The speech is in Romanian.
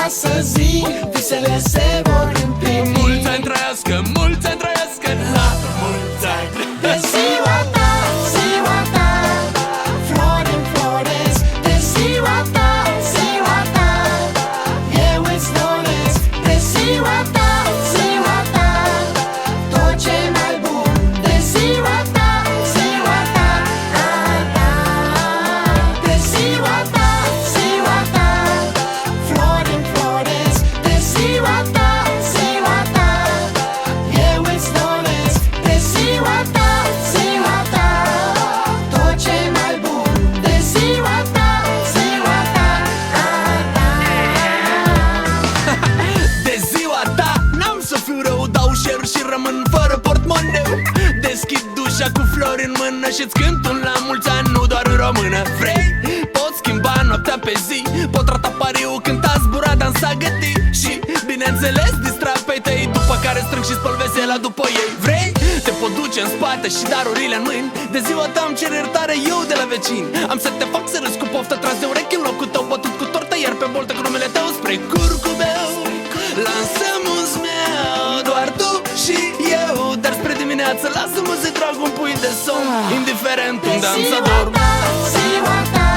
frumoasă zi, visele se vor împlini. Mulți ani trăiască, mulți ani trăiască, la mulți ani. De ziua ta, ziua ta, flori înfloresc. De ziua ta, ziua ta, eu îți doresc. De ziua ta, ziua ta, tot ce mai bun. De ziua ta, ziua ta, a ta. De ziua ta, ziua ta, flori înfloresc. De ziua ta, ziua ta, eu îți doresc. De ziua ta, ziua ta, tot ce mai bun. De ziua ta, ziua ta, a ta. De ziua ta n-am să fiu rău, dau share și rămân fără portmoneu. Deschid ușa cu flori în mână și-ți cânt un la mulți ani, nu doar în română. Vrei? Pot schimba noaptea pe zi, pot rata pariu, cânta, zbura, dansa, găti. Și, bineînțeles, distra pe tăi, după care strâng și spăl vesela după ei. Vrei? Te pot duce în spate și darurile în mâini. De ziua ta îmi cer iertare eu de la vecini. Am să te fac să râzi cu poftă, tras de urechi în locul tău, bătut cu tortă, iar pe boltă cu numele tău spre curcubeu. Lansăm un meu, doar tu și eu. Dar spre dimineață lasă-mă să trag un pui de somn, indiferent unde am să Ziua dorm. ta, ziua ta,